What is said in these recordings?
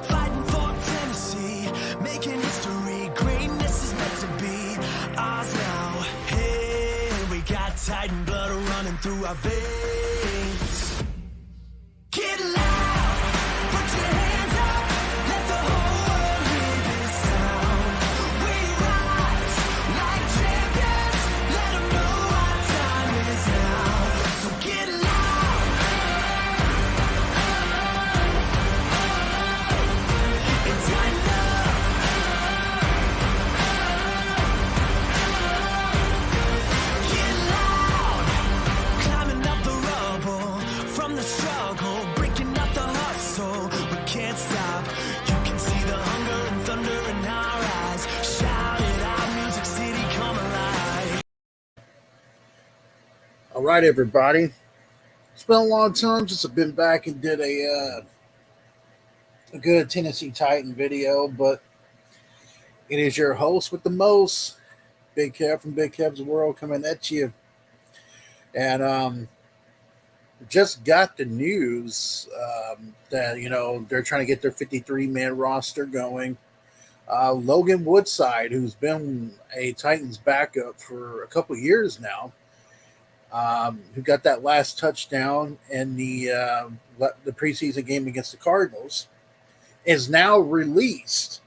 fighting for Tennessee, making history. Greatness is meant to be ours now. Hey, we got Titan blood running through our veins. Get loud, put your hands up, let the whole world hear this sound. We rise like champions, let them know our time is now. So get loud and tighten up. Get loud, climbing up the rubble from the struggle, breaking up the hustle. We can't stop. You can see the hunger and thunder in our eyes. Shout it out, Music City, come alive. All right, everybody. It's been a long time since I've been back and did a good Tennessee Titan video, but it is your host with the most, Big Kev from Big Kev's World, coming at you. And just got the news that they're trying to get their 53-man roster going. Logan Woodside, who's been a Titans backup for a couple years now, who got that last touchdown in the preseason game against the Cardinals, is now released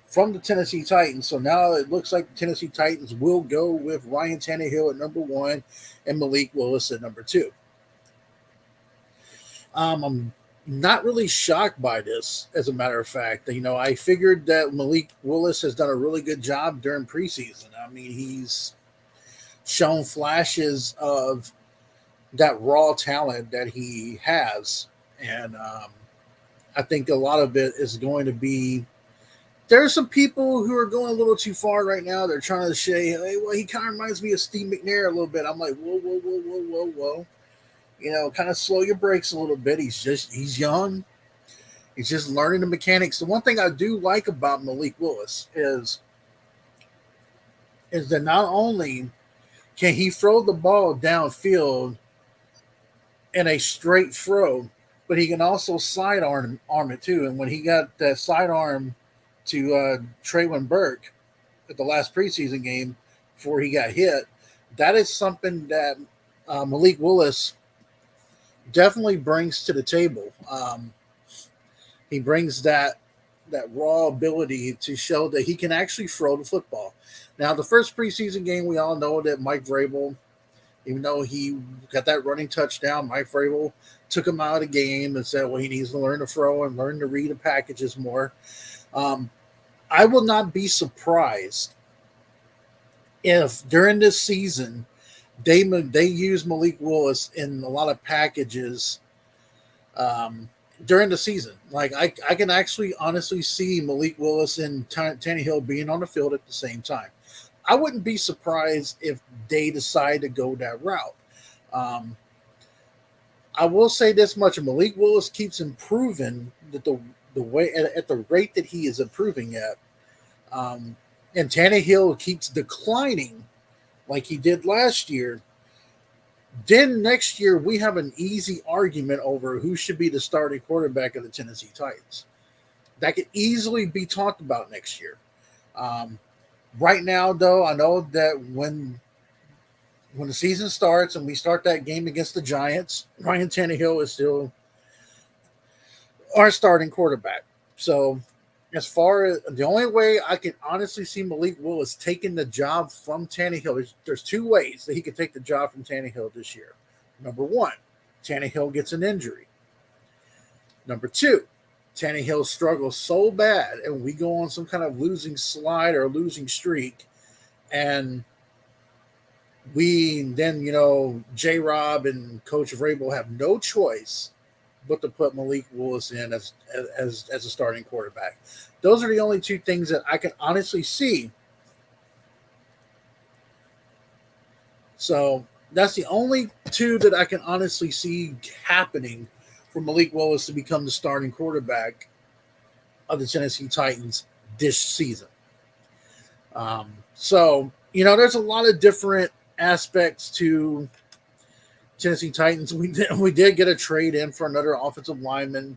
from the Tennessee Titans. So now it looks like the Tennessee Titans will go with Ryan Tannehill at number 1 and Malik Willis at number 2. I'm not really shocked by this, as a matter of fact. I figured that Malik Willis has done a really good job during preseason. I mean, he's shown flashes of that raw talent that he has. And I think a lot of it is going to be, there's some people who are going a little too far right now. They're trying to say, hey, well, he kind of reminds me of Steve McNair a little bit. I'm like, whoa. Kind of slow your brakes a little bit. He's young. He's just learning the mechanics. The one thing I do like about Malik Willis is that not only can he throw the ball downfield in a straight throw, but he can also sidearm it too. And when he got that sidearm to Treylon Burks at the last preseason game before he got hit, that is something that Malik Willis definitely brings to the table. He brings that raw ability to show that he can actually throw the football. Now, the first preseason game, we all know that Mike Vrabel, even though he got that running touchdown, Mike Vrabel took him out of the game and said, well, he needs to learn to throw and learn to read the packages more. I will not be surprised if during this season they use Malik Willis in a lot of packages during the season. Like I can actually honestly see Malik Willis and Tannehill being on the field at the same time. I wouldn't be surprised if they decide to go that route. I will say this much: Malik Willis keeps improving at the way at the rate that he is improving at, and Tannehill keeps declining like he did last year. Then next year we have an easy argument over who should be the starting quarterback of the Tennessee Titans. That could easily be talked about next year. Right now, though, I know that when the season starts and we start that game against the Giants, Ryan Tannehill is still our starting quarterback. So as far as the only way I can honestly see Malik Willis taking the job from Tannehill, there's two ways that he could take the job from Tannehill this year. Number one, Tannehill gets an injury. Number two, Tannehill struggles so bad and we go on some kind of losing slide or losing streak, and we then, J-Rob and Coach Vrabel have no choice but to put Malik Willis in as a starting quarterback. Those are the only two things that I can honestly see. So that's the only two that I can honestly see happening for Malik Willis to become the starting quarterback of the Tennessee Titans this season. So, there's a lot of different aspects to Tennessee Titans. We did get a trade in for another offensive lineman.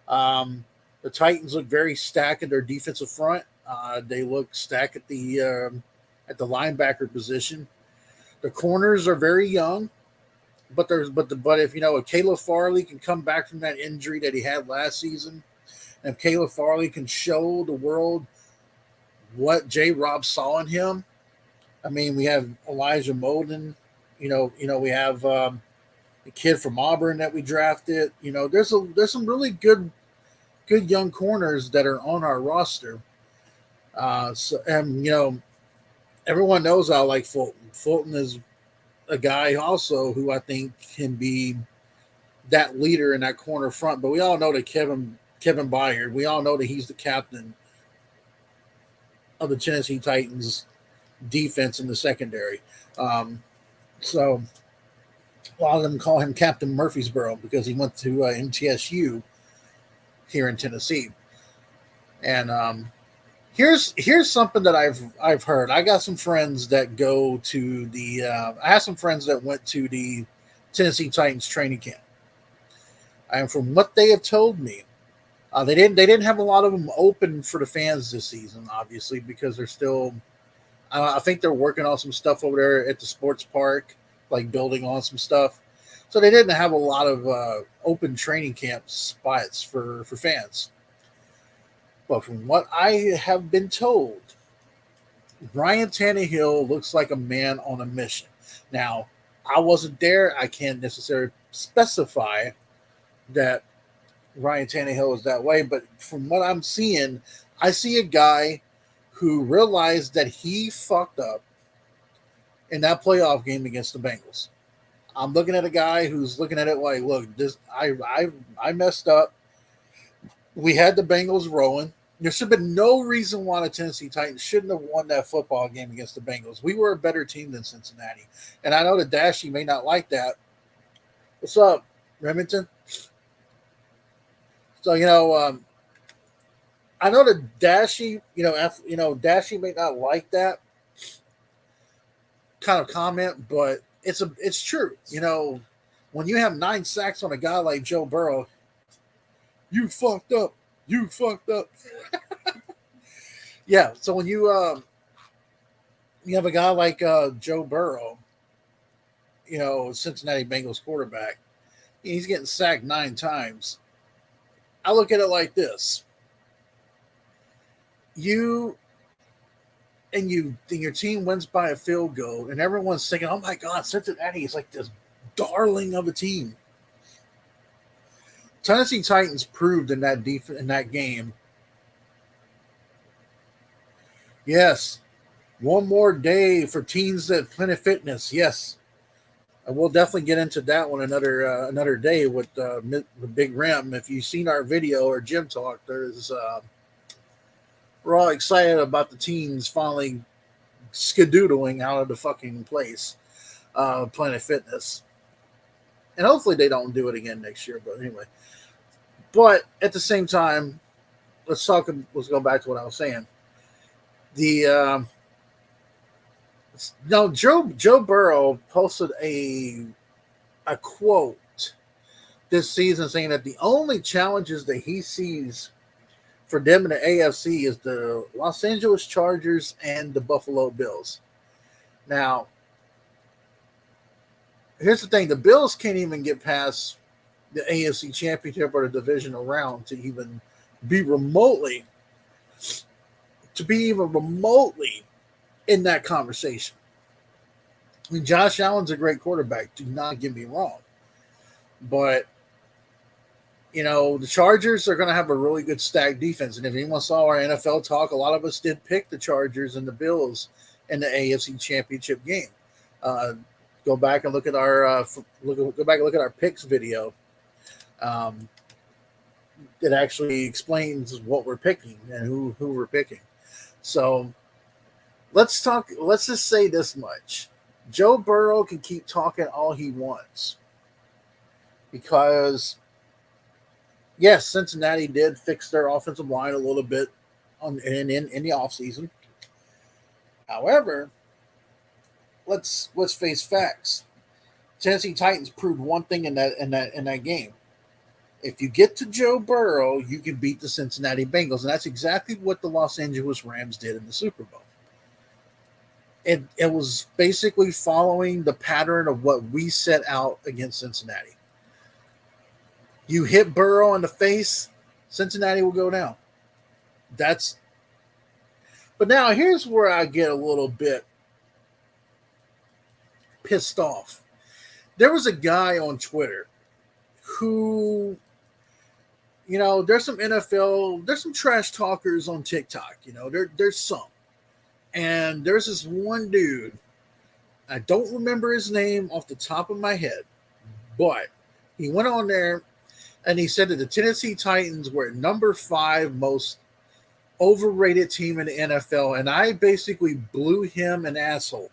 The Titans look very stacked at their defensive front. They look stacked at the linebacker position. The corners are very young, but if if Caleb Farley can come back from that injury that he had last season, and if Caleb Farley can show the world what J. Rob saw in him, I mean, we have Elijah Molden. We have the kid from Auburn that we drafted. There's some really good young corners that are on our roster. Everyone knows I like Fulton. Fulton is a guy also who I think can be that leader in that corner front. But we all know that Kevin Byard, we all know that he's the captain of the Tennessee Titans defense in the secondary. So a lot of them call him Captain Murfreesboro because he went to MTSU here in Tennessee. And here's something that I've heard. I got some friends that go to the. I have some friends that went to the Tennessee Titans training camp, and from what they have told me, they didn't have a lot of them open for the fans this season, obviously, because they're still. I think they're working on some stuff over there at the sports park, like building on some stuff. So they didn't have a lot of open training camp spots for fans. But from what I have been told, Ryan Tannehill looks like a man on a mission. Now, I wasn't there. I can't necessarily specify that Ryan Tannehill is that way. But from what I'm seeing, I see a guy who realized that he fucked up in that playoff game against the Bengals. I'm looking at a guy who's looking at it like, look, I messed up. We had the Bengals rolling. There should have been no reason why the Tennessee Titans shouldn't have won that football game against the Bengals. We were a better team than Cincinnati. And I know that Dashy may not like that. What's up, Remington? So, I know that Dashy, Dashy may not like that kind of comment, but it's true. When you have 9 sacks on a guy like Joe Burrow, you fucked up. You fucked up. Yeah. So when you have a guy like Joe Burrow, Cincinnati Bengals quarterback, he's getting sacked 9 times. I look at it like this. Your team wins by a field goal, and everyone's thinking, "Oh my God, Cincinnati is like this darling of a team." Tennessee Titans proved in that game. Yes, one more day for teens at Planet Fitness. Yes, and we'll definitely get into that one another day with Big Rim. If you've seen our video or gym talk, we're all excited about the teens finally skedoodling out of the fucking place, Planet Fitness. And hopefully they don't do it again next year. But anyway. But at the same time, let's go back to what I was saying. Joe Burrow posted a quote this season saying that the only challenges that he sees for them in the AFC is the Los Angeles Chargers and the Buffalo Bills. Now, here's the thing. The Bills can't even get past the AFC Championship or the divisional round to even be remotely in that conversation. I mean, Josh Allen's a great quarterback. Do not get me wrong. But, the Chargers are going to have a really good stacked defense. And if anyone saw our NFL talk, a lot of us did pick the Chargers and the Bills in the AFC Championship game. Go back and look at our picks video. It actually explains what we're picking and who we're picking. So let's just say this much. Joe Burrow can keep talking all he wants because yes, Cincinnati did fix their offensive line a little bit in the offseason. However, let's face facts. Tennessee Titans proved one thing in that game. If you get to Joe Burrow, you can beat the Cincinnati Bengals. And that's exactly what the Los Angeles Rams did in the Super Bowl. It was basically following the pattern of what we set out against Cincinnati. You hit Burrow in the face, Cincinnati will go down. But now here's where I get a little bit pissed off. There was a guy on Twitter who, there's some NFL, there's some trash talkers on TikTok. There's some. And there's this one dude, I don't remember his name off the top of my head, but he went on there and he said that the Tennessee Titans were number 5 most overrated team in the NFL, and I basically blew him an asshole.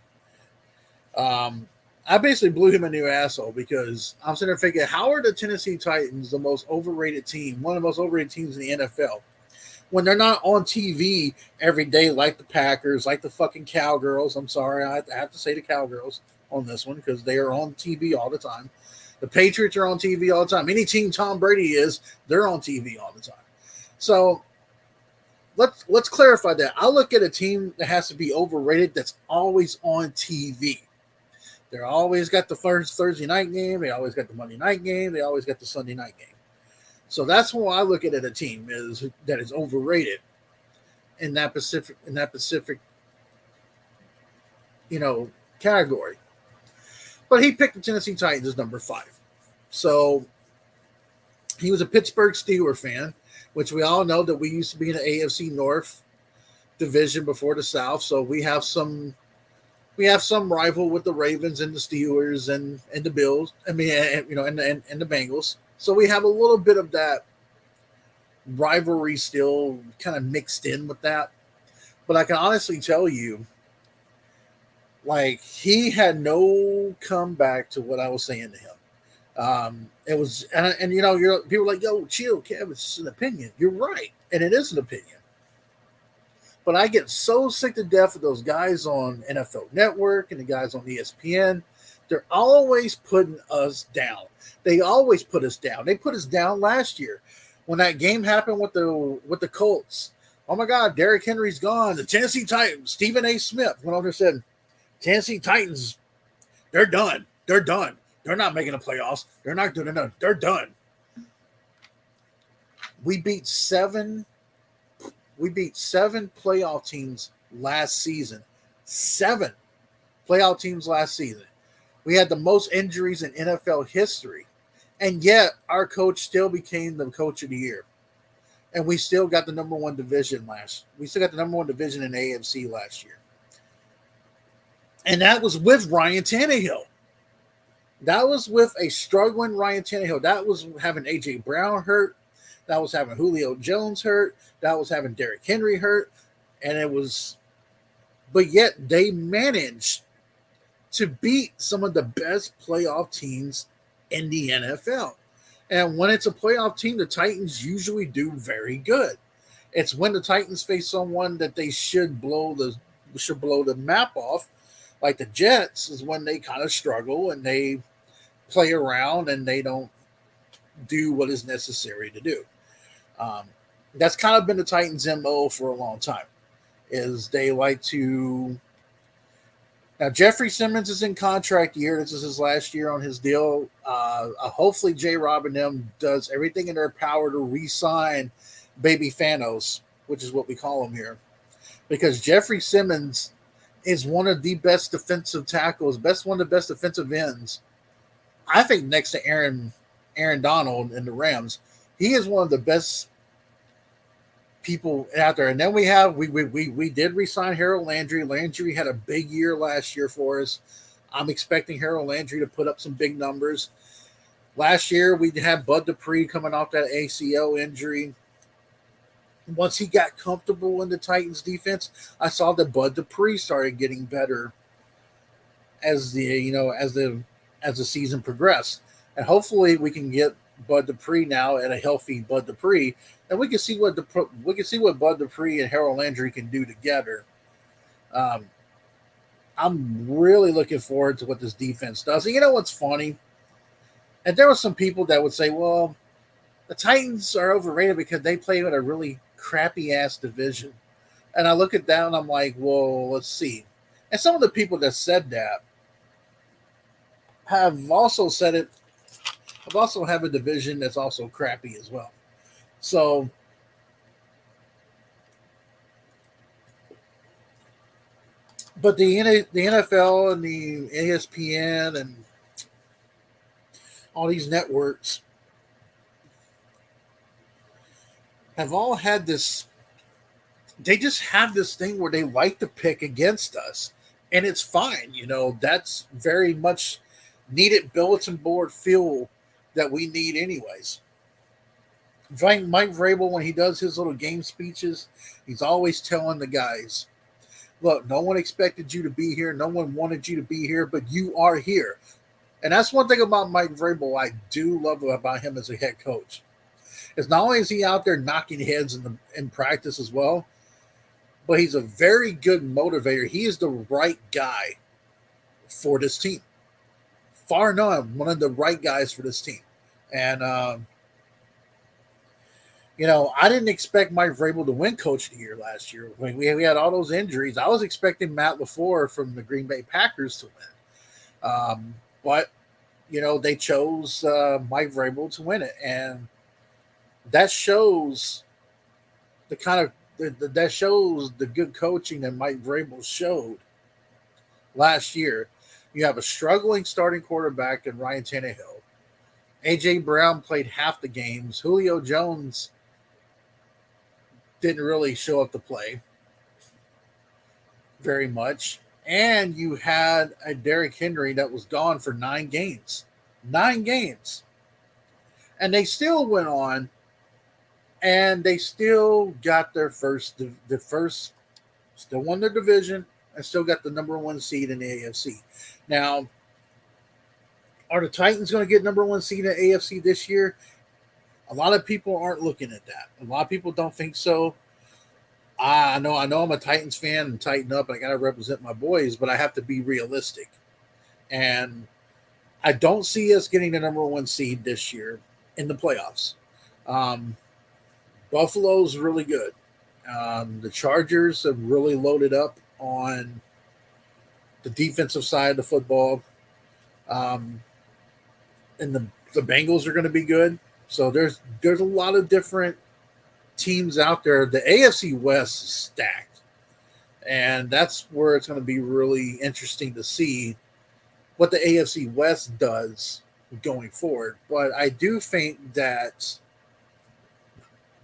I basically blew him a new asshole because I'm sitting there thinking, how are the Tennessee Titans the most overrated team, one of the most overrated teams in the NFL, when they're not on TV every day like the Packers, like the fucking Cowgirls? I'm sorry, I have to say the Cowgirls on this one because they are on TV all the time. The Patriots are on TV all the time. Any team Tom Brady is, they're on TV all the time. So let's clarify that. I look at a team that has to be overrated that's always on TV. They're always got the first Thursday night game. They always got the Monday night game. They always got the Sunday night game. So that's why I look at it, a team that is overrated in that Pacific category. But he picked the Tennessee Titans as number 5. So he was a Pittsburgh Steelers fan, which we all know that we used to be in the AFC North division before the South. So we have some rival with the Ravens and the Steelers and the Bills. And the Bengals. So we have a little bit of that rivalry still kind of mixed in with that. But I can honestly tell you, like, he had no comeback to what I was saying to him. It was, people are like, yo, chill, Kev, it's just an opinion. You're right. And it is an opinion. But I get so sick to death of those guys on NFL Network and the guys on ESPN. They're always putting us down. They always put us down. They put us down last year when that game happened with the Colts. Oh my God, Derrick Henry's gone. The Tennessee Titans, Stephen A. Smith went over and said, Tennessee Titans, they're done. They're done. They're not making the playoffs. They're not doing it. They're done. We beat seven playoff teams last season. 7 playoff teams last season. We had the most injuries in NFL history. And yet our coach still became the coach of the year. And we still got the number 1 division We still got the number 1 division in AFC last year. And that was with Ryan Tannehill. That was with a struggling Ryan Tannehill. That was having A.J. Brown hurt. That was having Julio Jones hurt. That was having Derrick Henry hurt. But yet they managed to beat some of the best playoff teams in the NFL. And when it's a playoff team, the Titans usually do very good. It's when the Titans face someone that they should blow the map off, like the Jets, is when they kind of struggle and they play around and they don't do what is necessary to do. That's kind of been the Titans' MO for a long time, is they like to. Now, Jeffrey Simmons is in contract year. This is his last year on his deal. Hopefully, J-Rob and them does everything in their power to re-sign Baby Thanos, which is what we call him here, because Jeffrey Simmons is one of the best defensive tackles, one of the best defensive ends. I think next to Aaron Donald and the Rams, he is one of the best people out there. And then we did re-sign Harold Landry. Landry had a big year last year for us. I'm expecting Harold Landry to put up some big numbers. Last year we had Bud Dupree coming off that ACL injury. Once he got comfortable in the Titans defense, I saw that Bud Dupree started getting better as the season progressed. And hopefully we can get Bud Dupree now at a healthy Bud Dupree, and we can see what Bud Dupree and Harold Landry can do together. I'm really looking forward to what this defense does. And you know what's funny? And there were some people that would say, well, The Titans are overrated because they play in a really crappy ass division. And I look at that and I'm like, well, let's see. And some of the people that said that have also said it, have also have a division that's also crappy as well. So, but the NFL and the ESPN and all these networks have all had this. They just have this thing where they like to pick against us, and it's fine. That's very much needed bulletin board fuel that we need, anyways. Mike Vrabel, when he does his little game speeches, he's always telling the guys, look, no one expected you to be here. No one wanted you to be here, but you are here. And that's one thing about Mike Vrabel I do love about him as a head coach. Is not only is he out there knocking heads in practice as well, but he's a very good motivator. He is the right guy for this team. Far none, one of the right guys for this team. And, I didn't expect Mike Vrabel to win Coach of the Year last year. When we had all those injuries, I was expecting Matt LaFleur from the Green Bay Packers to win. But, they chose Mike Vrabel to win it. And that shows the kind of that shows the good coaching that Mike Vrabel showed last year. You have a struggling starting quarterback in Ryan Tannehill. A.J. Brown played half the games. Julio Jones didn't really show up to play very much. And you had a Derrick Henry that was gone for 9 games. 9 games. And they still went on, and they still got their still won their division, and still got the number 1 seed in the AFC. Now, are the Titans going to get number 1 seed in the AFC this year? A lot of people aren't looking at that. A lot of people don't think so. I know I'm a Titans fan and tighten up, and I got to represent my boys, but I have to be realistic. And I don't see us getting the number 1 seed this year in the playoffs. Buffalo's really good. The Chargers have really loaded up on the defensive side of the football. And the Bengals are going to be good. So there's a lot of different teams out there. The AFC West is stacked. And that's where it's going to be really interesting to see what the AFC West does going forward. But I do think that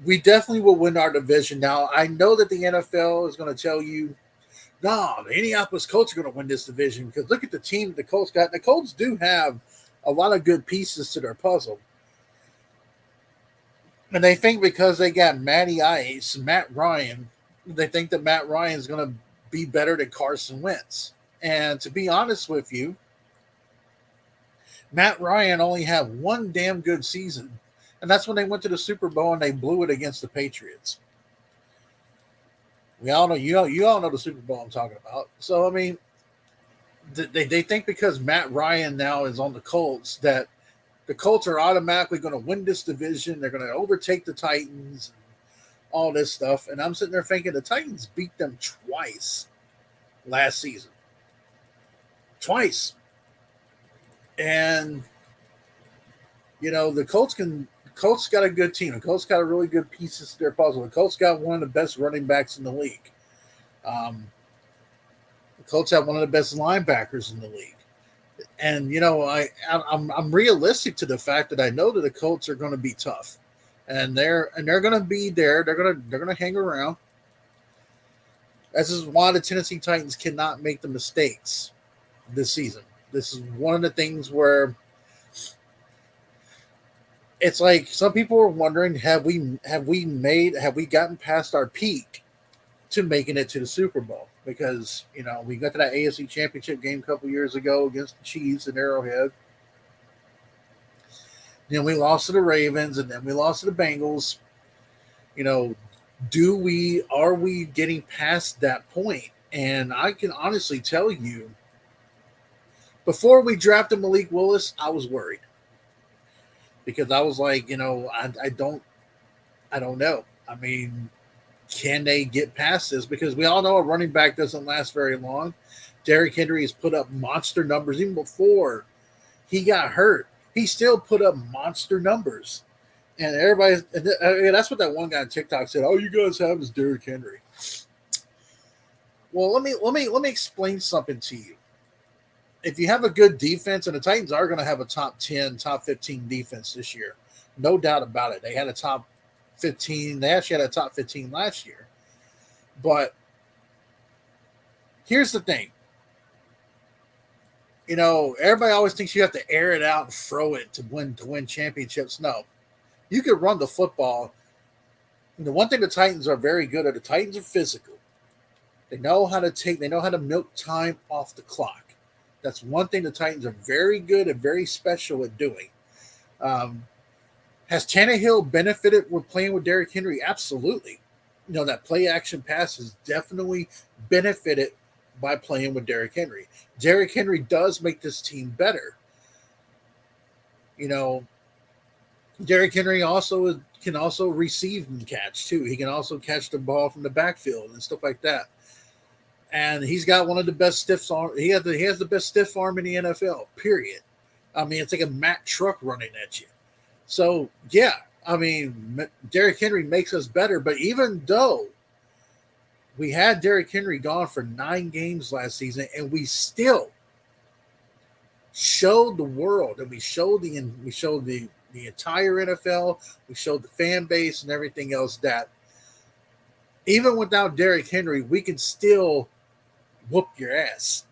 we definitely will win our division. Now, I know that the NFL is going to tell you, no, the Indianapolis Colts are going to win this division because look at the team the Colts got. The Colts do have a lot of good pieces to their puzzle. And they think because they got Matty Ice, Matt Ryan, they think that Matt Ryan is going to be better than Carson Wentz. And to be honest with you, Matt Ryan only had 1 damn good season. And that's when they went to the Super Bowl and they blew it against the Patriots. We all know you all know the Super Bowl I'm talking about. So I mean, they think because Matt Ryan now is on the Colts that the Colts are automatically going to win this division. They're going to overtake the Titans, and all this stuff. And I'm sitting there thinking the Titans beat them twice last season, twice. And the Colts got a good team. The Colts got a really good pieces to their puzzle. The Colts got one of the best running backs in the league. The Colts have one of the best linebackers in the league. And I'm realistic to the fact that I know that the Colts are going to be tough, and they're going to be there. They're going to hang around. This is why the Tennessee Titans cannot make the mistakes this season. This is one of the things where it's like some people are wondering, have we gotten past our peak to making it to the Super Bowl? Because, we got to that AFC Championship game a couple years ago against the Chiefs in Arrowhead. Then we lost to the Ravens, and then we lost to the Bengals. Are we getting past that point? And I can honestly tell you, before we drafted Malik Willis, I was worried. because I was like, I don't know. I mean, can they get past this? Because we all know a running back doesn't last very long. Derrick Henry has put up monster numbers even before he got hurt. He still put up monster numbers. And everybody, that's what that one guy on TikTok said. All you guys have is Derrick Henry. Well, let me explain something to you. If you have a good defense, and the Titans are going to have a top 10, top 15 defense this year, no doubt about it. They had a top 15. They actually had a top 15 last year. But here's the thing. Everybody always thinks you have to air it out and throw it to win championships. No. You can run the football. The one thing the Titans are very good at, the Titans are physical. They know how to milk time off the clock. That's one thing the Titans are very good and very special at doing. Has Tannehill benefited with playing with Derrick Henry? Absolutely. That play action pass has definitely benefited by playing with Derrick Henry. Derrick Henry does make this team better. Derrick Henry can also receive and catch too. He can also catch the ball from the backfield and stuff like that. And he's got one of the best stiff arm. He has the best stiff arm in the NFL. Period. I mean, it's like a Mack truck running at you. So yeah, I mean, Derrick Henry makes us better. But even though we had Derrick Henry gone for 9 games last season, and we still showed the world, and we showed the entire NFL, we showed the fan base and everything else that even without Derrick Henry, we can still whoop your ass.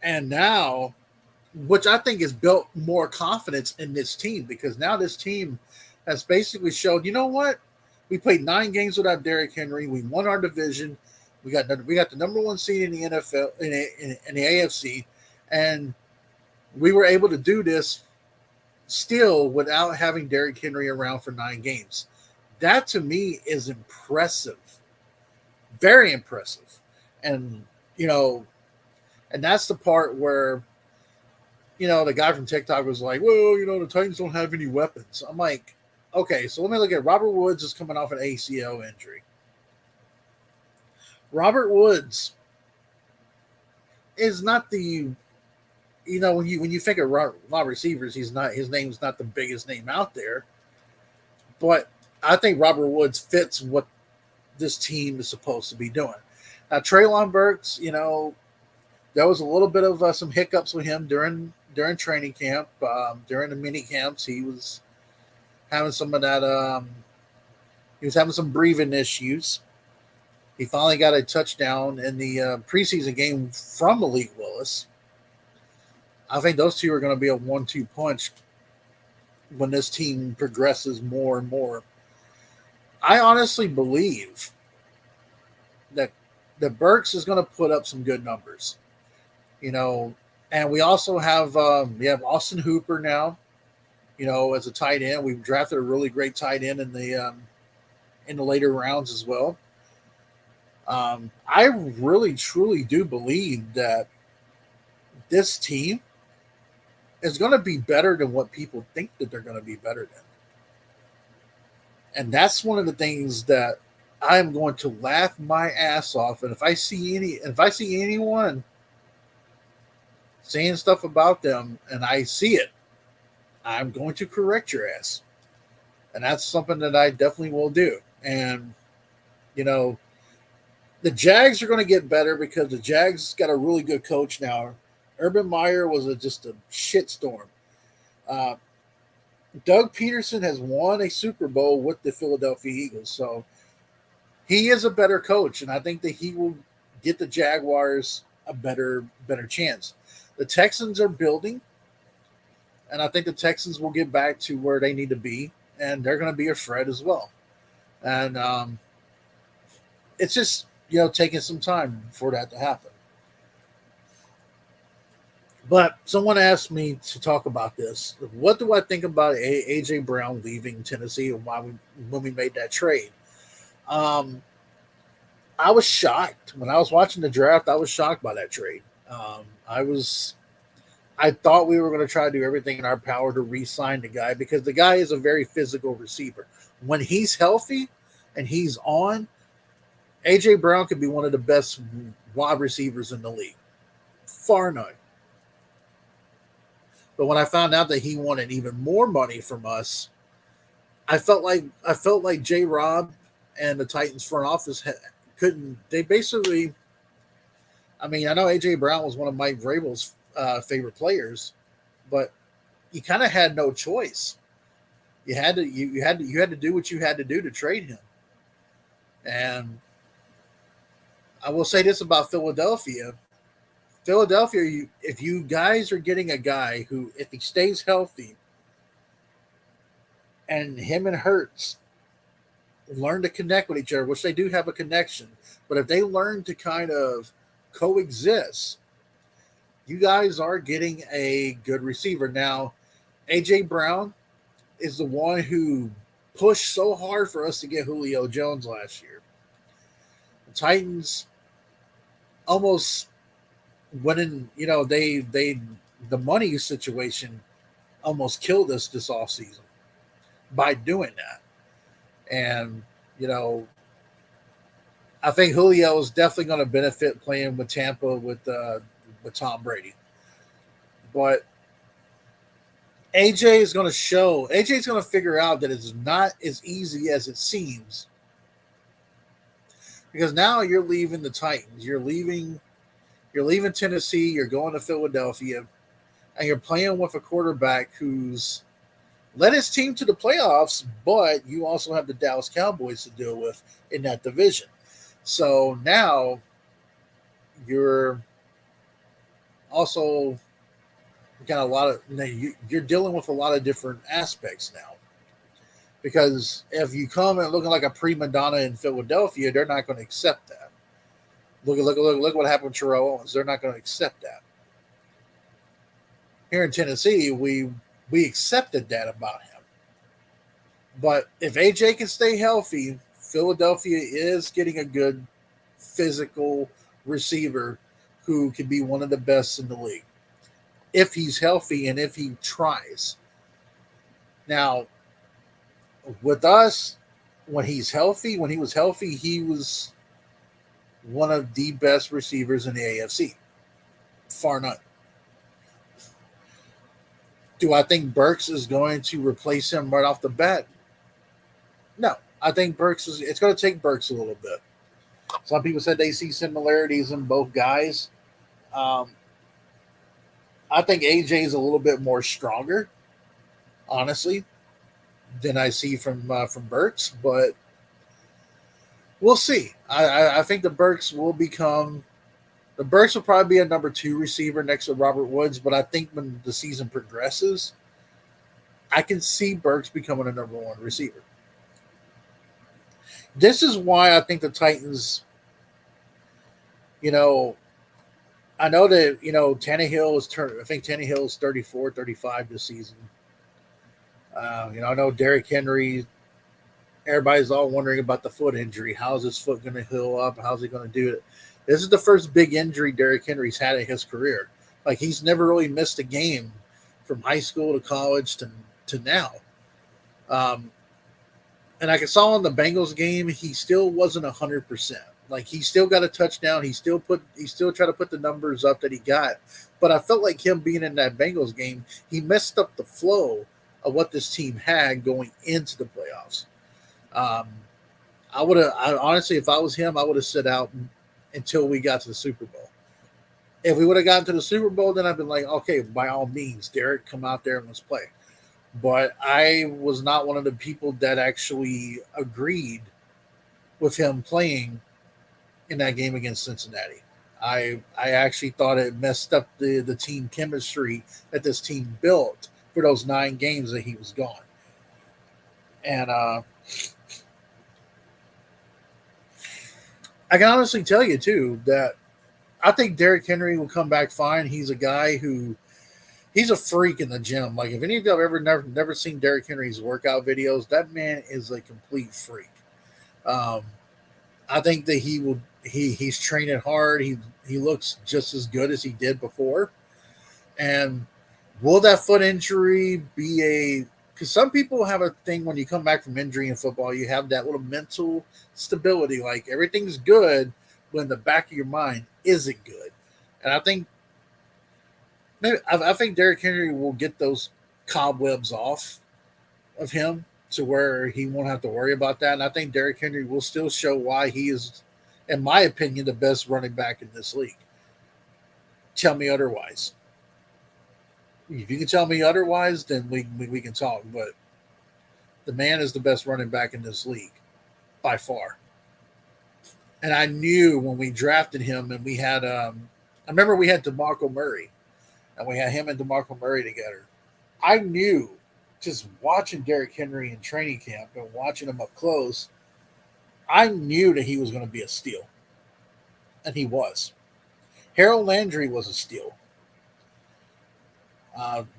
And now, which I think has built more confidence in this team, because now this team has basically showed, you know what? We played 9 games without Derrick Henry. We won our division. We got the number 1 seed in the NFL, in the AFC, and we were able to do this still without having Derrick Henry around for 9 games. That to me is impressive. Very impressive. And, and that's the part where, the guy from TikTok was like, well, the Titans don't have any weapons. I'm like, okay, so let me look at Robert Woods is coming off an ACL injury. Robert Woods is not the, when you think of wide receivers, his name's not the biggest name out there. But I think Robert Woods fits what this team is supposed to be doing. Now, Treylon Burks, there was a little bit of some hiccups with him during training camp. During the mini camps, he was having some of that. He was having some breathing issues. He finally got a touchdown in the preseason game from Malik Willis. I think those two are going to be a 1-2 punch when this team progresses more and more. I honestly believe that Burks is going to put up some good numbers, and we also have Austin Hooper now, as a tight end. We've drafted a really great tight end in the later rounds as well. I really truly do believe that this team is going to be better than what people think that they're going to be better than. And that's one of the things that I'm going to laugh my ass off. And if I see anyone saying stuff about them and I see it, I'm going to correct your ass. And that's something that I definitely will do. And, the Jags are going to get better because the Jags got a really good coach now. Urban Meyer was just a shitstorm. Doug Peterson has won a Super Bowl with the Philadelphia Eagles. So he is a better coach, and I think that he will get the Jaguars a better chance. The Texans are building, and I think the Texans will get back to where they need to be, and they're going to be a threat as well. And it's just, taking some time for that to happen. But someone asked me to talk about this. What do I think about A.J. Brown leaving Tennessee and when we made that trade? I was shocked. When I was watching the draft, I was shocked by that trade. I I thought we were going to try to do everything in our power to re-sign the guy because the guy is a very physical receiver. When he's healthy and he's on, AJ Brown could be one of the best wide receivers in the league, far none. But when I found out that he wanted even more money from us, I felt like J. Rob and the Titans front office couldn't. They basically, I mean, I know AJ Brown was one of Mike Vrabel's favorite players, but you kind of had no choice. You had to do what you had to do to trade him. And I will say this about Philadelphia. Philadelphia, if you guys are getting a guy who, if he stays healthy, and him and Hurts learn to connect with each other, which they do have a connection, but if they learn to kind of coexist, you guys are getting a good receiver. Now, AJ Brown is the one who pushed so hard for us to get Julio Jones last year. The Titans almost went in, the money situation almost killed us this offseason by doing that. And, I think Julio is definitely going to benefit playing with Tampa with Tom Brady. But AJ's going to figure out that it's not as easy as it seems. Because now you're leaving the Titans. You're leaving Tennessee, you're going to Philadelphia, and you're playing with a quarterback who's led his team to the playoffs, but you also have the Dallas Cowboys to deal with in that division. So now you're also got you're dealing with a lot of different aspects now. Because if you come in looking like a prima donna in Philadelphia, they're not going to accept that. Look what happened with Terrell Owens. They're not going to accept that. Here in Tennessee, we accepted that about him. But if AJ can stay healthy, Philadelphia is getting a good physical receiver who can be one of the best in the league. If he's healthy and if he tries. Now, with us, when he was healthy, he was one of the best receivers in the AFC. Far none. Do I think Burks is going to replace him right off the bat? No. I think it's going to take Burks a little bit. Some people said they see similarities in both guys. I think AJ is a little bit more stronger, honestly, than I see from Burks, but we'll see. I think the Burks will probably be a number 2 receiver next to Robert Woods, but I think when the season progresses, I can see Burks becoming a number 1 receiver. This is why I think the Titans, I know that, Tannehill is 34, 35 this season. I know Derrick Henry, everybody's all wondering about the foot injury. How's his foot going to heal up? How's he going to do it? This is the first big injury Derrick Henry's had in his career. Like, he's never really missed a game from high school to college to now. And I saw in the Bengals game, he still wasn't 100%. Like, he still got a touchdown. He still tried to put the numbers up that he got. But I felt like him being in that Bengals game, he messed up the flow of what this team had going into the playoffs. Honestly, if I was him, I would have sit out until we got to the Super Bowl. If we would have gotten to the Super Bowl, then I'd been like, okay, by all means, Derek, come out there and let's play. But I was not one of the people that actually agreed with him playing in that game against Cincinnati. I actually thought it messed up the team chemistry that this team built for those 9 games that he was gone. And I can honestly tell you, too, that I think Derrick Henry will come back fine. He's a guy he's a freak in the gym. Like, if any of you have ever never seen Derrick Henry's workout videos, that man is a complete freak. I think that he's training hard. He looks just as good as he did before. And Will that foot injury be a? Because some people have a thing when you come back from injury in football, you have that little mental stability, like everything's good, but in the back of your mind, is it good? And I think I think Derrick Henry will get those cobwebs off of him to where he won't have to worry about that. And I think Derrick Henry will still show why he is, in my opinion, the best running back in this league. Tell me otherwise. If you can tell me otherwise, then we can talk. But the man is the best running back in this league by far. And I knew when we drafted him, and we had, I remember we had DeMarco Murray, and we had him and DeMarco Murray together. I knew just watching Derrick Henry in training camp and watching him up close, I knew that he was going to be a steal. And he was. Harold Landry was a steal.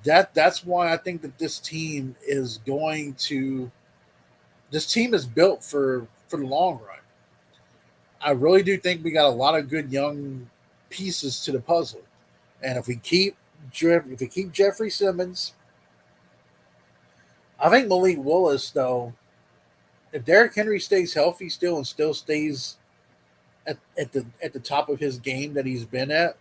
That's why I think that this team is going to. This team is built for the long run. I really do think we got a lot of good young pieces to the puzzle, and if we keep Jeffrey Simmons, I think Malik Willis though. If Derrick Henry stays healthy still and still stays at the top of his game that he's been at,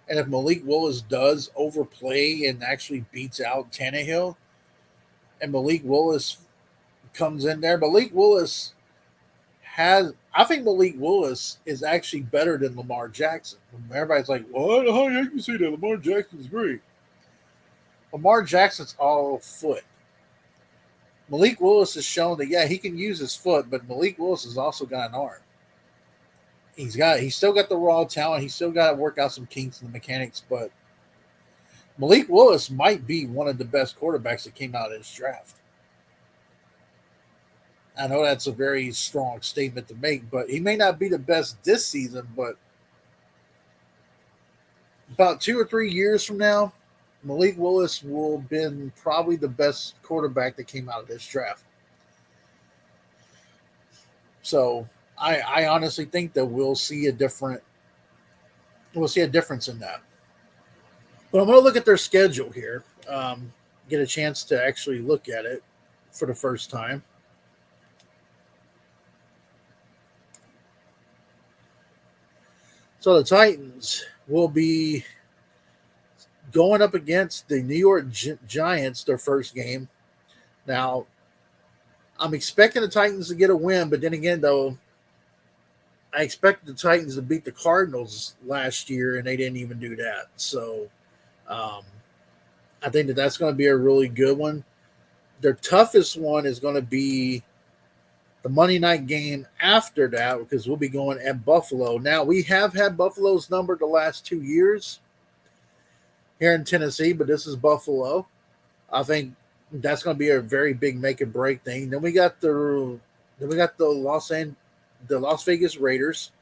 and if Malik Willis does overplay and actually beats out Tannehill, and Malik Willis comes in there, I think Malik Willis is actually better than Lamar Jackson. Everybody's like, "What? How can you say that? Lamar Jackson's great." Lamar Jackson's all foot. Malik Willis has shown that he can use his foot, but Malik Willis has also got an arm. He's still got the raw talent. He's still got to work out some kinks in the mechanics, but Malik Willis might be one of the best quarterbacks that came out of this draft. I know that's a very strong statement to make, but he may not be the best this season, but about 2 or 3 years from now, Malik Willis will have been probably the best quarterback that came out of this draft. So I honestly think that we'll see a difference in that. But I'm going to look at their schedule here, get a chance to actually look at it for the first time. So the Titans will be going up against the New York Giants, their first game. Now, I'm expecting the Titans to get a win, but then again, though, I expected the Titans to beat the Cardinals last year, and they didn't even do that. So I think that's going to be a really good one. Their toughest one is going to be the Monday night game after that, because we'll be going at Buffalo. Now, we have had Buffalo's number the last 2 years here in Tennessee, but this is Buffalo. I think that's going to be a very big make and break thing. Then we got the Las Vegas Raiders.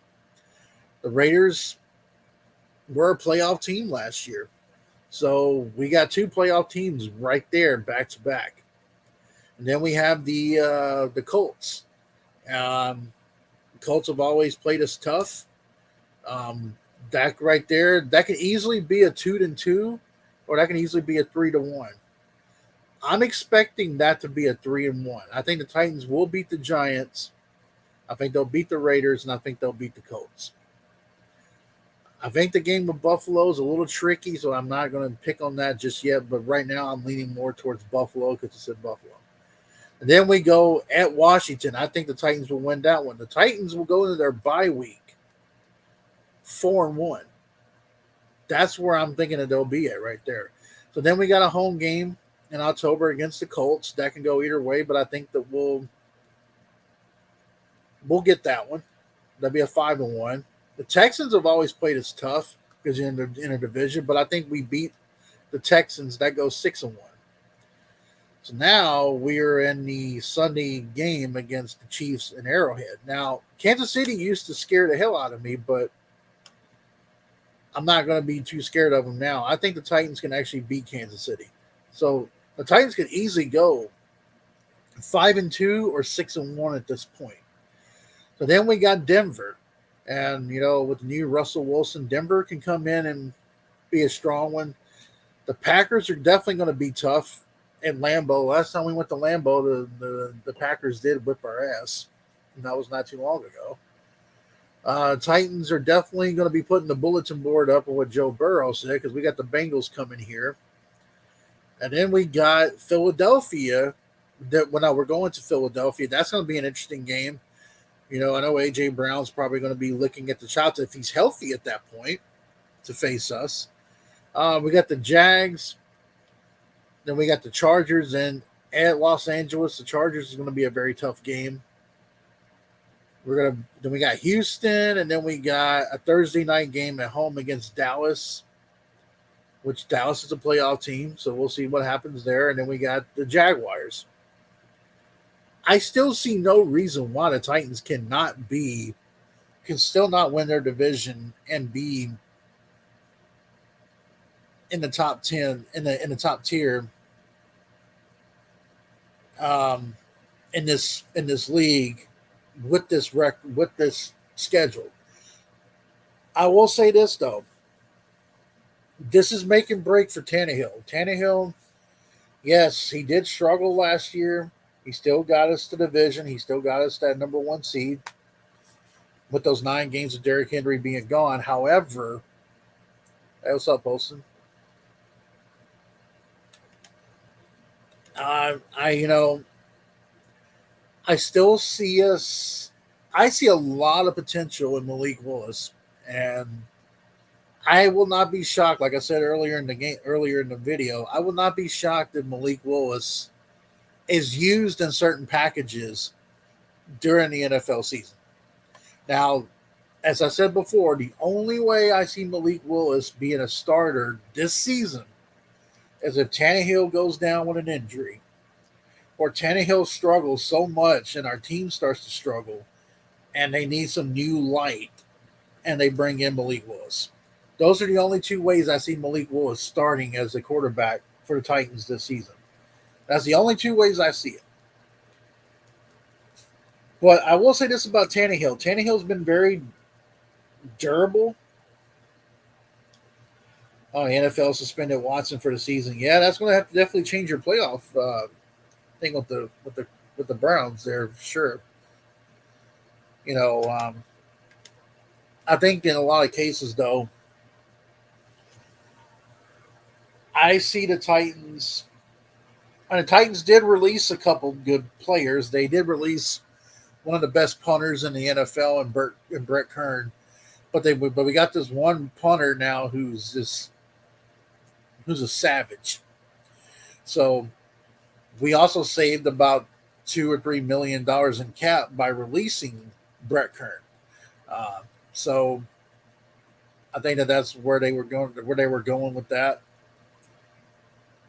The Raiders were a playoff team last year, so we got 2 playoff teams right there back to back. And then we have the Colts. Colts have always played us tough. That right there, that can easily be a 2-2, or that can easily be a 3-1. I'm expecting that to be a 3-1. I think the Titans will beat the Giants. I think they'll beat the Raiders, and I think they'll beat the Colts. I think the game with Buffalo is a little tricky, so I'm not going to pick on that just yet. But right now, I'm leaning more towards Buffalo because it's in Buffalo. And then we go at Washington. I think the Titans will win that one. The Titans will go into their bye week 4-1. That's where I'm thinking that they'll be at right there. So then we got a home game in October against the Colts. That can go either way, but I think that we'll get that one. That'll be a 5-1. The Texans have always played us tough because you're in a division, but I think we beat the Texans. That goes 6-1. So now we're in the Sunday game against the Chiefs in Arrowhead. Now, Kansas City used to scare the hell out of me, but I'm not going to be too scared of them now. I think the Titans can actually beat Kansas City. So the Titans could easily go 5-2 or 6-1 at this point. So then we got Denver. And, with the new Russell Wilson, Denver can come in and be a strong one. The Packers are definitely going to be tough in Lambeau. Last time we went to Lambeau, the Packers did whip our ass. And that was not too long ago. Titans are definitely going to be putting the bulletin board up on what Joe Burrow said because we got the Bengals coming here. And then we got Philadelphia. We're going to Philadelphia. That's going to be an interesting game. You know, I know A.J. Brown's probably going to be looking at the chops if he's healthy at that point to face us. We got the Jags. Then we got the Chargers. And at Los Angeles, the Chargers is going to be a very tough game. Then we got Houston, and then we got a Thursday night game at home against Dallas, which Dallas is a playoff team, so we'll see what happens there. And then we got the Jaguars. I still see no reason why the Titans can still not win their division and be in the top 10 in the top tier in this league with this schedule. I will say this though. This is make and break for Tannehill. Tannehill, yes, he did struggle last year. He still got us to the division. He still got us that number 1 seed with those 9 games of Derrick Henry being gone. However, hey, what's up, Olsen? I still see us. I see a lot of potential in Malik Willis, and I will not be shocked. Like I said earlier in the video, I will not be shocked if Malik Willis is used in certain packages during the NFL season. Now, as I said before, the only way I see Malik Willis being a starter this season is if Tannehill goes down with an injury, or Tannehill struggles so much and our team starts to struggle and they need some new light and they bring in Malik Willis. Those are the only 2 ways I see Malik Willis starting as a quarterback for the Titans this season. That's the only 2 ways I see it. But I will say this about Tannehill. Tannehill's been very durable. Oh, the NFL suspended Watson for the season. Yeah, that's going to have to definitely change your playoff thing with the Browns there, sure. You know, I think in a lot of cases though, I see the Titans. And the Titans did release a couple good players. They did release one of the best punters in the NFL and Brett Kern, but we got this one punter now who's a savage. So we also saved about $2 or $3 million in cap by releasing Brett Kern. So I think that's where they were going with that.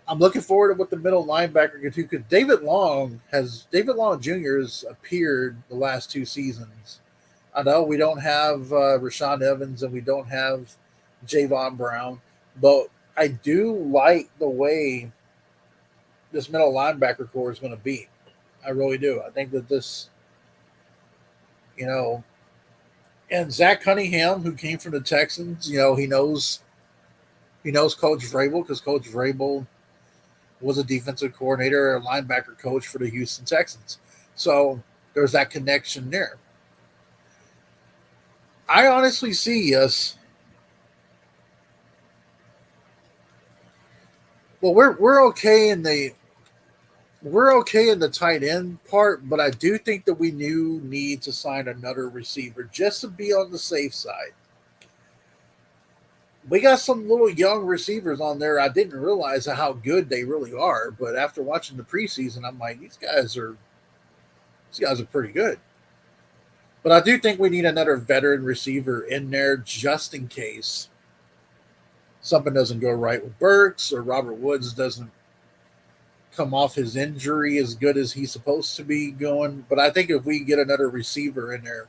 I'm looking forward to what the middle linebacker can do because David Long Jr. has appeared the last 2 seasons. I know we don't have Rashaan Evans and we don't have Javon Brown, but I do like the way this middle linebacker core is going to be. I really do. I think that this, and Zach Cunningham, who came from the Texans, he knows Coach Vrabel because Coach Vrabel was a defensive coordinator, a linebacker coach for the Houston Texans. So there's that connection there. I honestly see us. Well, we're okay in the tight end part, but I do think that we need to sign another receiver just to be on the safe side. We got some little young receivers on there. I didn't realize how good they really are, but after watching the preseason, I'm like, these guys are pretty good. But I do think we need another veteran receiver in there just in case something doesn't go right with Burks or Robert Woods doesn't come off his injury as good as he's supposed to be going. But I think if we get another receiver in there,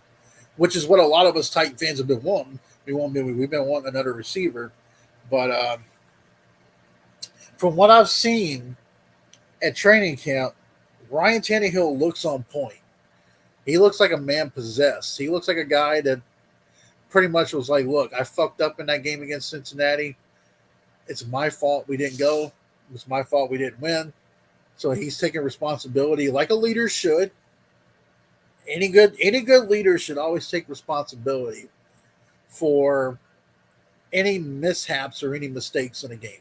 which is what a lot of us Titan fans have been wanting, we've been wanting another receiver. But from what I've seen at training camp, Ryan Tannehill looks on point. He looks like a man possessed. He looks like a guy that pretty much was like, look, I fucked up in that game against Cincinnati. It's my fault we didn't go. It's my fault we didn't win. So he's taking responsibility like a leader should. Any good leader should always take responsibility for any mishaps or any mistakes in a game.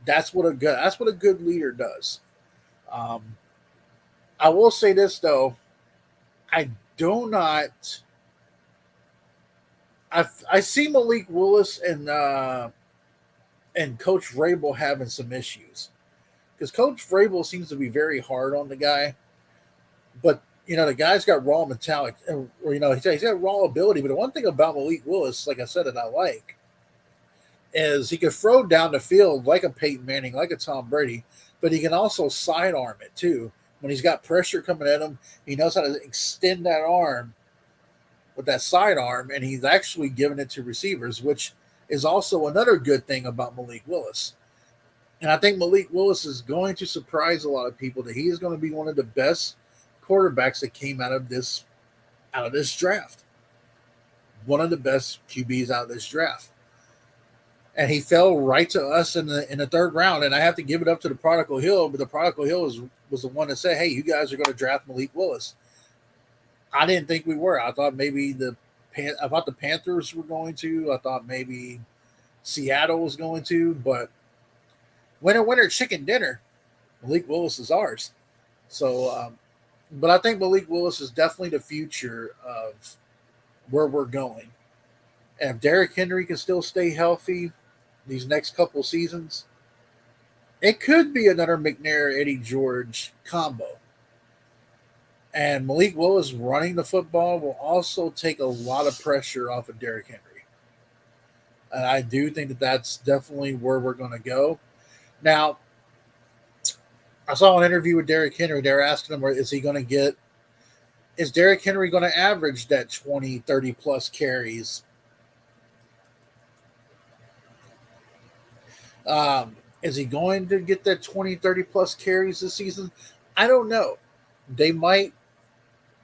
That's what a good leader does. Um, I will say this though, I do not. I see Malik Willis and Coach Vrabel having some issues because Coach Vrabel seems to be very hard on the guy, but the guy's got raw metallic, or he's got raw ability. But the one thing about Malik Willis, like I said, that I like is he can throw down the field like a Peyton Manning, like a Tom Brady, but he can also sidearm it too. When he's got pressure coming at him, he knows how to extend that arm with that sidearm, and he's actually giving it to receivers, which is also another good thing about Malik Willis. And I think Malik Willis is going to surprise a lot of people that he is going to be one of the best quarterbacks that came out of this draft. One of the best QBs out of this draft. And he fell right to us in the third round. And I have to give it up to the Prodigal Hill, but the Prodigal Hill was the one that said, hey, you guys are going to draft Malik Willis. I didn't think we were. I thought maybe the Panthers were going to. I thought maybe Seattle was going to. But winner, chicken dinner. Malik Willis is ours. So, but I think Malik Willis is definitely the future of where we're going. And if Derrick Henry can still stay healthy these next couple seasons, it could be another McNair-Eddie George combo. And Malik Willis running the football will also take a lot of pressure off of Derrick Henry. And I do think that that's definitely where we're going to go. Now, I saw an interview with Derrick Henry. They were asking him, is Derrick Henry going to average that 20, 30 plus carries? Is he going to get that 20, 30 plus carries this season? I don't know. They might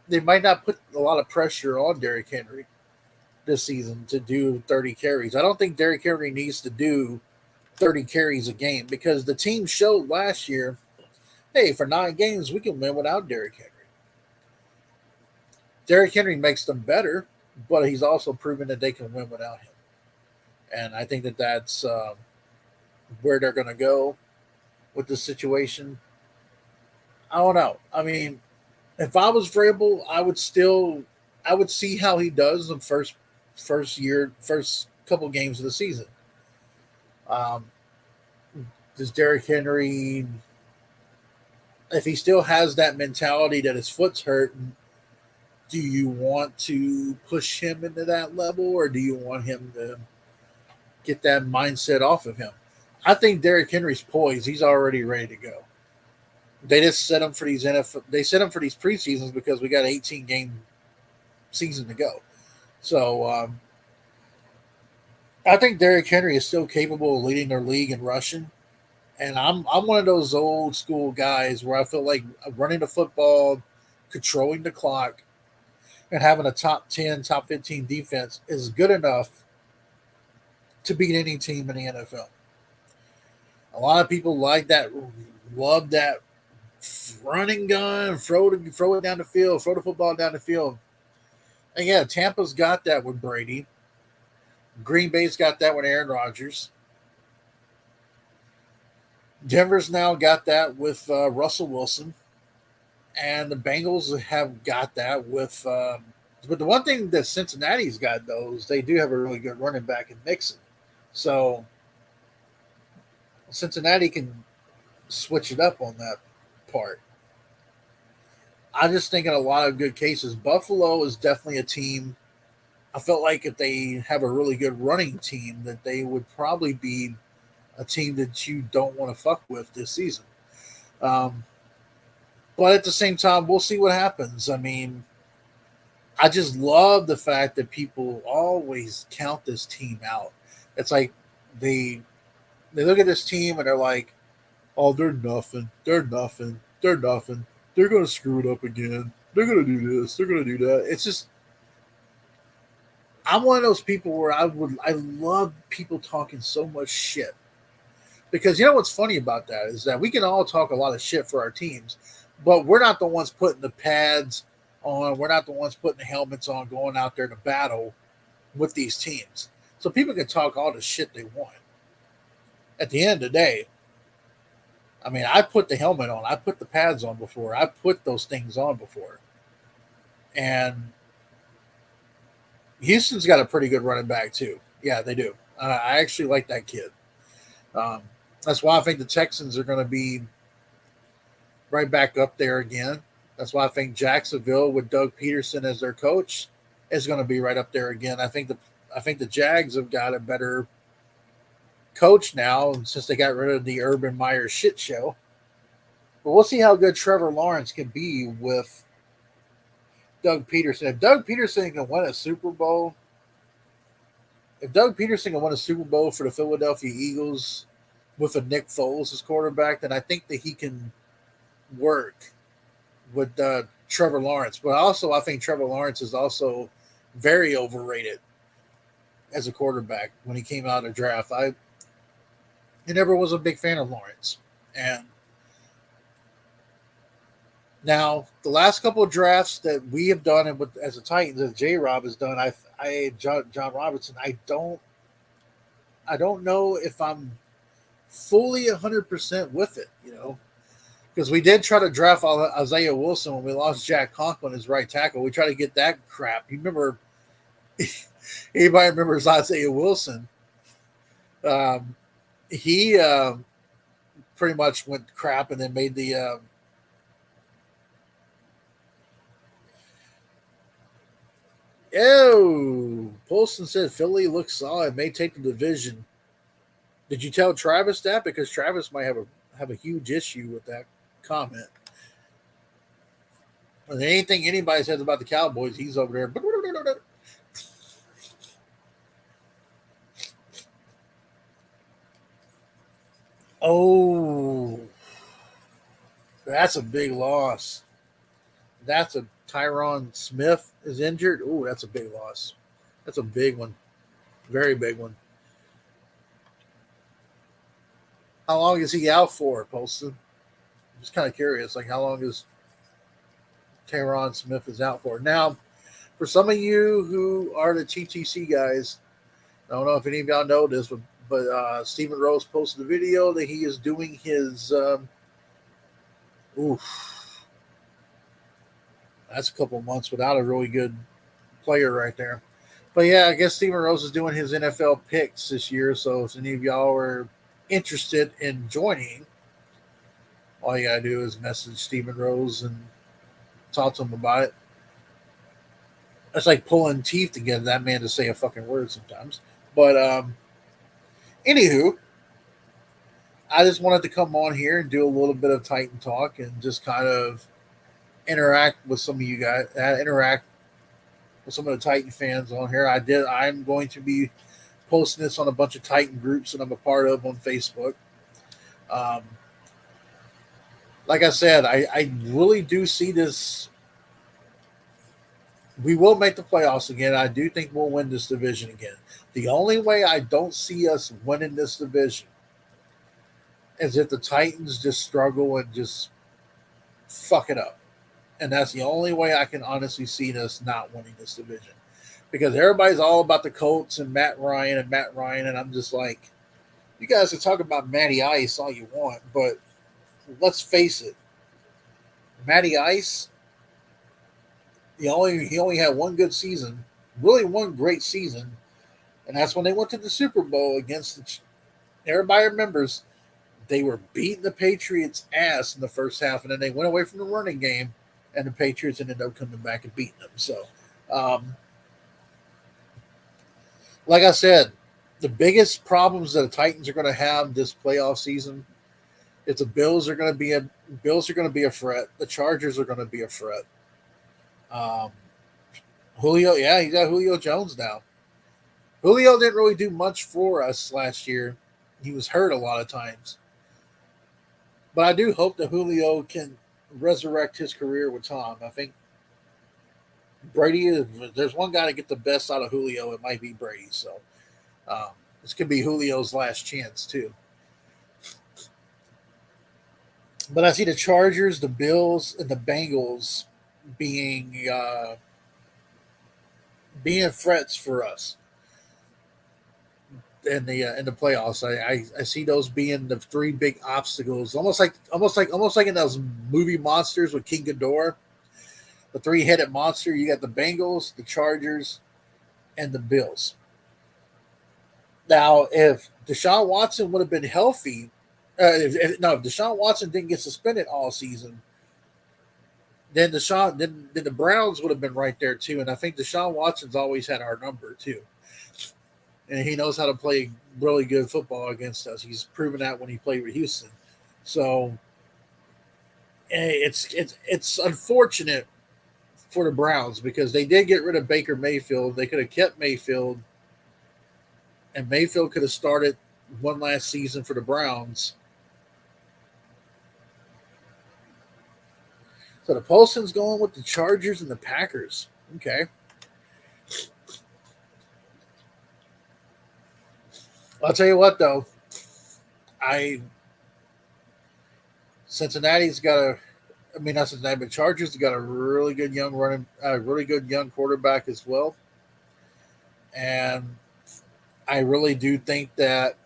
not put a lot of pressure on Derrick Henry this season to do 30 carries. I don't think Derrick Henry needs to do 30 carries a game because the team showed last year, hey, for 9 games, we can win without Derrick Henry. Derrick Henry makes them better, but he's also proven that they can win without him. And I think that that's where they're going to go with the situation. I don't know. I mean, if I was Vrabel, I would see how he does the first couple games of the season. Does Derrick Henry, if he still has that mentality that his foot's hurting, do you want to push him into that level, or do you want him to get that mindset off of him? I think Derrick Henry's poised. He's already ready to go. They just set him for these preseasons because we got an 18-game season to go. So I think Derrick Henry is still capable of leading their league in rushing. And I'm one of those old school guys where I feel like running the football, controlling the clock, and having a top 10, top 15 defense is good enough to beat any team in the NFL. A lot of people like that, love that running gun, throw it down the field, throw the football down the field. And yeah, Tampa's got that with Brady. Green Bay's got that with Aaron Rodgers. Denver's now got that with Russell Wilson. And the Bengals have got that with but the one thing that Cincinnati's got, though, is they do have a really good running back in Mixon. So Cincinnati can switch it up on that part. I just think in a lot of good cases, Buffalo is definitely a team. I felt like if they have a really good running team, that they would probably be a team that you don't want to fuck with this season. But at the same time, we'll see what happens. I mean, I just love the fact that people always count this team out. It's like they look at this team and they're like, oh, they're nothing. They're nothing. They're nothing. They're going to screw it up again. They're going to do this. They're going to do that. It's just, I'm one of those people where I love people talking so much shit. Because you know what's funny about that is that we can all talk a lot of shit for our teams, but we're not the ones putting the pads on. We're not the ones putting the helmets on, going out there to battle with these teams. So people can talk all the shit they want. At the end of the day, I mean, I put the helmet on, I put the pads on before, I put those things on before. And Houston's got a pretty good running back, too. Yeah, they do. I actually like that kid. Um, that's why I think the Texans are going to be right back up there again. That's why I think Jacksonville with Doug Peterson as their coach is going to be right up there again. I think the Jags have got a better coach now since they got rid of the Urban Meyer shit show. But we'll see how good Trevor Lawrence can be with Doug Peterson. If Doug Peterson can win a Super Bowl, if Doug Peterson can win a Super Bowl for the Philadelphia Eagles with a Nick Foles as quarterback, then I think that he can work with Trevor Lawrence. But also, I think Trevor Lawrence is also very overrated as a quarterback when he came out of the draft. I never was a big fan of Lawrence. And now, the last couple of drafts that we have done, and with, as a Titans, as J. Rob has done, John Robinson. I don't know if I'm fully 100% with it. Because we did try to draft Isaiah Wilson when we lost Jack Conklin as right tackle. We tried to get that crap. You remember? Anybody remembers Isaiah Wilson? He pretty much went crap and then made the. Polston said Philly looks solid, may take the division. Did you tell Travis that? Because Travis might have a huge issue with that comment. And anything anybody says about the Cowboys, he's over there. Oh, that's a big loss. That's a Tyron Smith is injured. Oh, that's a big loss. That's a big one. Very big one. How long is he out for, Poston? I'm just kind of curious. Like, how long is Tyron Smith is out for? Now, for some of you who are the TTC guys, I don't know if any of y'all know this, but Stephen Rose posted a video that he is doing his. That's a couple of months without a really good player right there. But yeah, I guess Stephen Rose is doing his NFL picks this year. So if any of y'all are interested in joining, all you gotta do is message Stephen Rose and talk to him about it. It's like pulling teeth to get that man to say a fucking word sometimes. But anywho, I just wanted to come on here and do a little bit of Titan talk and just kind of interact with some of you guys, interact with some of the Titan fans on here. I'm going to be posting this on a bunch of Titan groups that I'm a part of on Facebook. Like I said, I really do see this. We will make the playoffs again. I do think we'll win this division again. The only way I don't see us winning this division is if the Titans just struggle and just fuck it up. And that's the only way I can honestly see us not winning this division. Because everybody's all about the Colts and Matt Ryan, and I'm just like, you guys can talk about Matty Ice all you want, but let's face it, Matty Ice, he only had one good season, really one great season, and that's when they went to the Super Bowl against everybody remembers they were beating the Patriots' ass in the first half, and then they went away from the running game, and the Patriots ended up coming back and beating them. So, like I said, the biggest problems that the Titans are going to have this playoff season is the Bills are going to be a threat. The Chargers are going to be a threat. Julio, yeah, he got Julio Jones now. Julio didn't really do much for us last year. He was hurt a lot of times. But I do hope that Julio can resurrect his career with Tom. I think Brady, if there's one guy to get the best out of Julio, it might be Brady. So this could be Julio's last chance, too. But I see the Chargers, the Bills, and the Bengals being being threats for us in the playoffs. I see those being the three big obstacles, almost like in those movie monsters with King Ghidorah, the three-headed monster. You got the Bengals, the Chargers, and the Bills. Now, if Deshaun Watson would have been healthy, if Deshaun Watson didn't get suspended all season, then the Browns would have been right there too. And I think Deshaun Watson's always had our number too, and he knows how to play really good football against us. He's proven that when he played with Houston. So it's unfortunate for the Browns because they did get rid of Baker Mayfield. They could have kept Mayfield, and Mayfield could have started one last season for the Browns. So the Polson's going with the Chargers and the Packers. Okay. I'll tell you what though, I Cincinnati's got a I mean not Cincinnati, but Chargers got a really good really good young quarterback as well. And I really do think that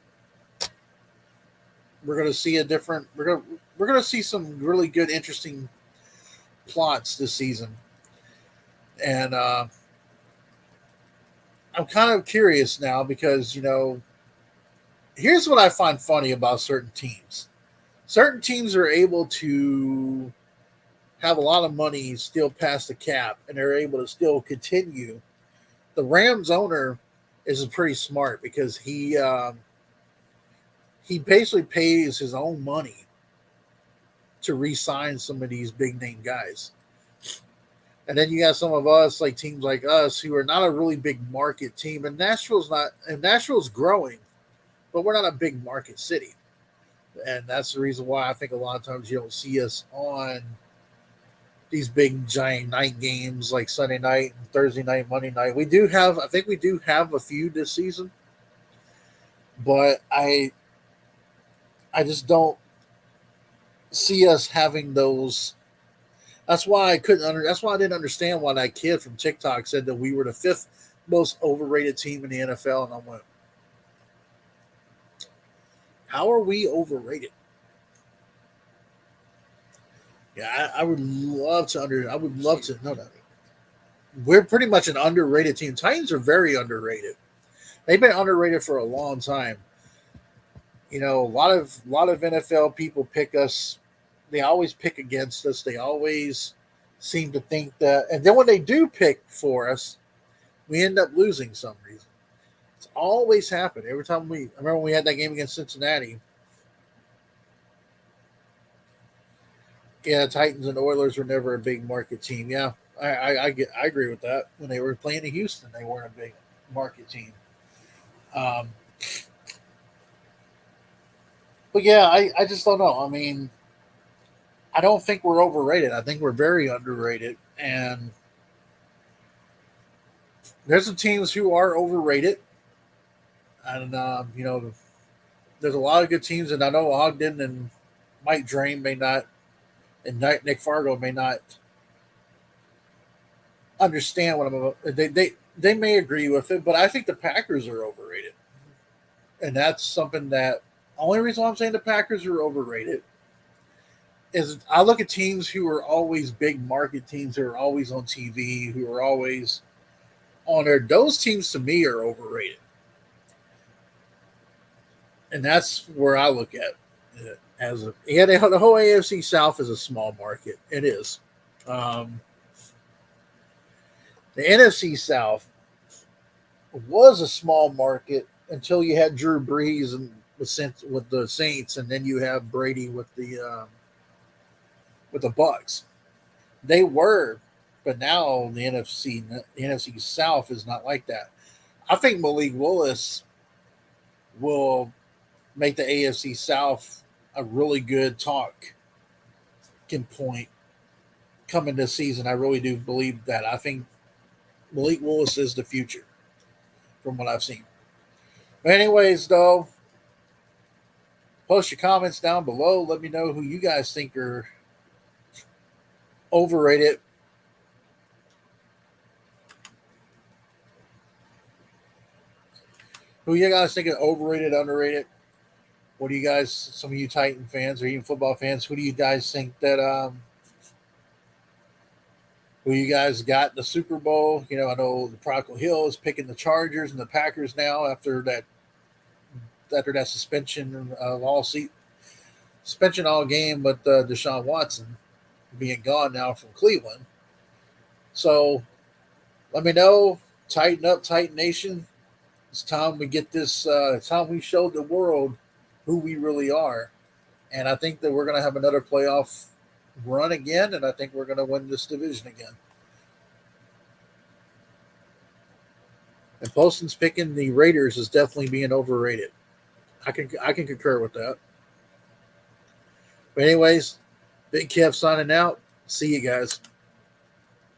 we're going to see we're going to see some really good, interesting plots this season. And I'm kind of curious now because here's what I find funny about certain teams. Certain teams are able to have a lot of money still past the cap, and they're able to still continue. The Rams owner is pretty smart because he basically pays his own money to re-sign some of these big name guys. And then you got some of us, like teams like us, who are not a really big market team. And Nashville's growing, but we're not a big market city. And that's the reason why I think a lot of times you don't see us on these big giant night games like Sunday night and Thursday night, Monday night. I think we do have a few this season, but I just don't see us having those. That's why that's why I didn't understand why that kid from TikTok said that we were the fifth most overrated team in the NFL, and I went, "How are we overrated?" Yeah, I would love to I would love to know that. We're pretty much an underrated team. Titans are very underrated. They've been underrated for a long time. A lot of NFL people pick us. They always pick against us. They always seem to think that, and then when they do pick for us, we end up losing some reason. It's always happened every time. I remember when we had that game against Cincinnati. Yeah, Titans and Oilers were never a big market team. Yeah, I agree with that. When they were playing in Houston, they weren't a big market team. Um, but yeah, I just don't know. I mean, I don't think we're overrated. I think we're very underrated. And there's some teams who are overrated. And, there's a lot of good teams. And I know Ogden and Mike Drain may not, and Nick Fargo may not understand what I'm about. They may agree with it, but I think the Packers are overrated. And that's something that, only reason why I'm saying the Packers are overrated is I look at teams who are always big market teams who are always on TV, who are always on there. Those teams to me are overrated. And that's where I look at it the whole AFC South is a small market. It is. The NFC South was a small market until you had Drew Brees and with the Saints, and then you have Brady with the Bucks. They were, but now the NFC South is not like that. I think Malik Willis will make the AFC South a really good talking point coming this season. I really do believe that. I think Malik Willis is the future from what I've seen. But anyways, though, Post your comments down below. Let me know who you guys think are overrated. Who you guys think are overrated, underrated? What do you guys, some of you Titan fans or even football fans, who do you guys think that who you guys got in the Super Bowl? You know, I know the Prodigal Hill is picking the Chargers and the Packers now after that suspension of all suspension all game, but Deshaun Watson being gone now from Cleveland. So let me know. Tighten up, Titan Nation. It's time we get this. It's time we showed the world who we really are, and I think that we're going to have another playoff run again, and I think we're going to win this division again. And Poston's picking the Raiders as definitely being overrated. I can concur with that. But anyways, Big Kev signing out. See you guys.